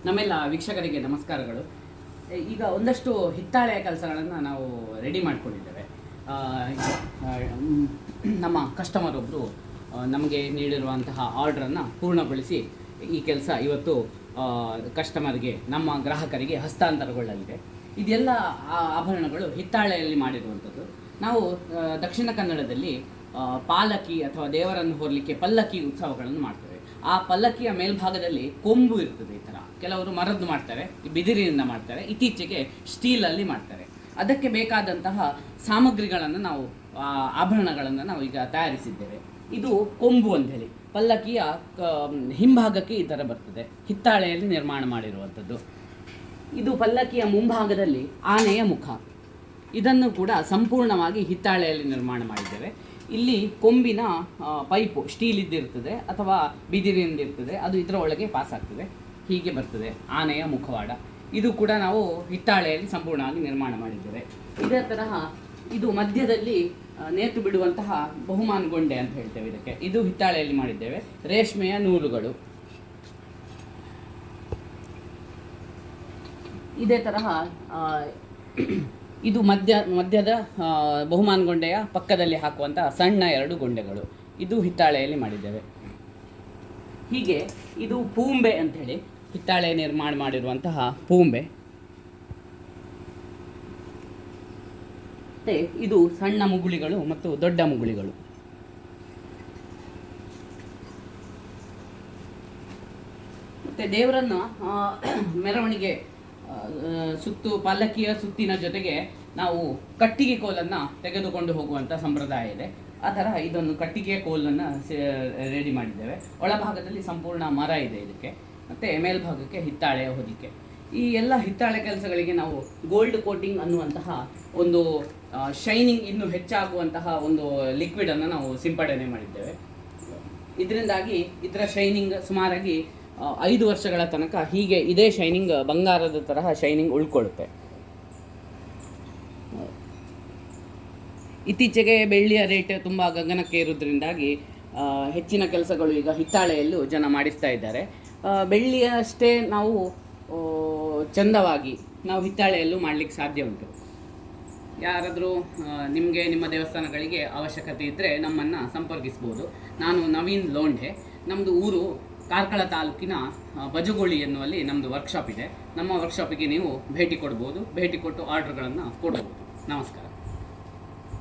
ನಮ್ಮೆಲ್ಲ ವೀಕ್ಷಕರಿಗೆ ನಮಸ್ಕಾರಗಳು. ಈಗ ಒಂದಷ್ಟು ಹಿತ್ತಾಳೆಯ ಕೆಲಸಗಳನ್ನು ನಾವು ರೆಡಿ ಮಾಡಿಕೊಂಡಿದ್ದೇವೆ. ನಮ್ಮ ಕಸ್ಟಮರ್ ಒಬ್ಬರು ನಮಗೆ ನೀಡಿರುವಂತಹ ಆರ್ಡ್ರನ್ನು ಪೂರ್ಣಗೊಳಿಸಿ ಈ ಕೆಲಸ ಇವತ್ತು ಕಸ್ಟಮರ್ಗೆ, ನಮ್ಮ ಗ್ರಾಹಕರಿಗೆ ಹಸ್ತಾಂತರಗೊಳ್ಳಲಿದೆ. ಇದೆಲ್ಲ ಆಭರಣಗಳು ಹಿತ್ತಾಳೆಯಲ್ಲಿ ಮಾಡಿರುವಂಥದ್ದು. ನಾವು ದಕ್ಷಿಣ ಕನ್ನಡದಲ್ಲಿ ಪಾಲಕಿ ಅಥವಾ ದೇವರನ್ನು ಹೊರಲಿಕ್ಕೆ ಪಲ್ಲಕ್ಕಿ ಉತ್ಸವಗಳನ್ನು ಮಾಡ್ತೇವೆ. ಆ ಪಲ್ಲಕ್ಕಿಯ ಮೇಲ್ಭಾಗದಲ್ಲಿ ಕೊಂಬು ಇರ್ತದೆ. ಈ ಥರ ಕೆಲವರು ಮರದ್ದು ಮಾಡ್ತಾರೆ, ಬಿದಿರಿನಿಂದ ಮಾಡ್ತಾರೆ, ಇತ್ತೀಚೆಗೆ ಸ್ಟೀಲಲ್ಲಿ ಮಾಡ್ತಾರೆ. ಅದಕ್ಕೆ ಬೇಕಾದಂತಹ ಸಾಮಗ್ರಿಗಳನ್ನು ನಾವು, ಆಭರಣಗಳನ್ನು ನಾವು ಈಗ ತಯಾರಿಸಿದ್ದೇವೆ. ಇದು ಕೊಂಬು ಅಂಥೇಳಿ ಪಲ್ಲಕ್ಕಿಯ ಹಿಂಭಾಗಕ್ಕೆ ಈ ಥರ ಬರ್ತದೆ, ಹಿತ್ತಾಳೆಯಲ್ಲಿ ನಿರ್ಮಾಣ ಮಾಡಿರುವಂಥದ್ದು. ಇದು ಪಲ್ಲಕ್ಕಿಯ ಮುಂಭಾಗದಲ್ಲಿ ಆನೆಯ ಮುಖ, ಇದನ್ನು ಕೂಡ ಸಂಪೂರ್ಣವಾಗಿ ಹಿತ್ತಾಳೆಯಲ್ಲಿ ನಿರ್ಮಾಣ ಮಾಡಿದ್ದೇವೆ. ಇಲ್ಲಿ ಕೊಂಬಿನ ಪೈಪು ಸ್ಟೀಲ್ ಇದ್ದಿರ್ತದೆ ಅಥವಾ ಬಿದಿರಿಂದಿರ್ತದೆ, ಅದು ಇದರ ಒಳಗೆ ಪಾಸ್ ಆಗ್ತದೆ, ಹೀಗೆ ಬರ್ತದೆ ಆನೆಯ ಮುಖವಾಡ. ಇದು ಕೂಡ ನಾವು ಹಿತ್ತಾಳೆಯಲ್ಲಿ ಸಂಪೂರ್ಣವಾಗಿ ನಿರ್ಮಾಣ ಮಾಡಿದ್ದೇವೆ. ಇದೇ ತರಹ ಇದು ಮಧ್ಯದಲ್ಲಿ ನೇತು ಬಿಡುವಂತಹ ಬಹುಮಾನ ಗೊಂಡೆ ಅಂತ ಹೇಳ್ತೇವೆ ಇದಕ್ಕೆ. ಇದು ಹಿತ್ತಾಳೆಯಲ್ಲಿ ಮಾಡಿದ್ದೇವೆ. ರೇಷ್ಮೆಯ ನೂಲುಗಳು. ಇದೇ ತರಹ ಇದು ಮಧ್ಯದ ಬಹುಮಾನ ಗೊಂಡೆಯ ಪಕ್ಕದಲ್ಲಿ ಹಾಕುವಂತಹ ಸಣ್ಣ 2 ಗೊಂಡೆಗಳು, ಇದು ಹಿತ್ತಾಳೆಯಲ್ಲಿ ಮಾಡಿದ್ದೇವೆ. ಹೀಗೆ ಇದು ಪೂಂಬೆ ಅಂಥೇಳಿ ಹಿತ್ತಾಳೆ ನಿರ್ಮಾಣ ಮಾಡಿರುವಂತಹ ಪೂಂಬೆ. ಮತ್ತು ಇದು ಸಣ್ಣ ಮುಗುಳಿಗಳು ಮತ್ತು ದೊಡ್ಡ ಮುಗುಳಿಗಳು. ಮತ್ತು ದೇವರನ್ನು ಮೆರವಣಿಗೆ ಪಲ್ಲಕ್ಕಿಯ ಸುತ್ತಿನ ಜೊತೆಗೆ ನಾವು ಕಟ್ಟಿಗೆ ಕೋಲನ್ನು ತೆಗೆದುಕೊಂಡು ಹೋಗುವಂಥ ಸಂಪ್ರದಾಯ ಇದೆ. ಆ ಥರ ಇದೊಂದು ಕಟ್ಟಿಗೆ ಕೋಲನ್ನು ರೆಡಿ ಮಾಡಿದ್ದೇವೆ. ಒಳಭಾಗದಲ್ಲಿ ಸಂಪೂರ್ಣ ಮರ ಇದೆ ಇದಕ್ಕೆ, ಮತ್ತು ಮೇಲ್ಭಾಗಕ್ಕೆ ಹಿತ್ತಾಳೆಯ ಹೊದಿಕೆ. ಈ ಎಲ್ಲ ಹಿತ್ತಾಳೆ ಕೆಲಸಗಳಿಗೆ ನಾವು ಗೋಲ್ಡ್ ಕೋಟಿಂಗ್ ಅನ್ನುವಂತಹ ಒಂದು ಶೈನಿಂಗ್ ಇನ್ನೂ ಹೆಚ್ಚಾಗುವಂತಹ ಒಂದು ಲಿಕ್ವಿಡನ್ನು ನಾವು ಸಿಂಪಡಣೆ ಮಾಡಿದ್ದೇವೆ. ಇದರಿಂದಾಗಿ ಇದರ ಶೈನಿಂಗ್ ಸುಮಾರಾಗಿ 5 ವರ್ಷಗಳ ತನಕ ಹೀಗೆ ಇದೇ ಶೈನಿಂಗ್, ಬಂಗಾರದ ತರಹ ಶೈನಿಂಗ್ ಉಳ್ಕೊಳ್ಳುತ್ತೆ. ಇತ್ತೀಚೆಗೆ ಬೆಳ್ಳಿಯ ರೇಟ್ ತುಂಬ ಗಗನಕ್ಕೆ ಇರೋದ್ರಿಂದಾಗಿ ಹೆಚ್ಚಿನ ಕೆಲಸಗಳು ಈಗ ಹಿತ್ತಾಳೆಯಲ್ಲೂ ಜನ ಮಾಡಿಸ್ತಾ ಇದ್ದಾರೆ. ಬೆಳ್ಳಿಯಷ್ಟೇ ನಾವು ಚಂದವಾಗಿ ನಾವು ಹಿತ್ತಾಳೆಯಲ್ಲೂ ಮಾಡಲಿಕ್ಕೆ ಸಾಧ್ಯ ಉಂಟು. ಯಾರಾದರೂ ನಿಮಗೆ ನಿಮ್ಮ ದೇವಸ್ಥಾನಗಳಿಗೆ ಅವಶ್ಯಕತೆ ಇದ್ದರೆ ನಮ್ಮನ್ನು ಸಂಪರ್ಕಿಸ್ಬೋದು. ನಾನು ನವೀನ್ ಲೋಂಢೆ. ನಮ್ಮದು ಊರು ಕಾರ್ಕಳ ತಾಲೂಕಿನ ಬಜಗೋಳಿ ಎನ್ನುವಲ್ಲಿ ನಮ್ಮದು ವರ್ಕ್ಶಾಪ್ ಇದೆ. ನಮ್ಮ ವರ್ಕ್ಶಾಪಿಗೆ ನೀವು ಭೇಟಿ ಕೊಡ್ಬೋದು. ಭೇಟಿ ಕೊಟ್ಟು ಆರ್ಡ್ರ್ಗಳನ್ನು ಕೊಡ್ಬೋದು. ನಮಸ್ಕಾರ.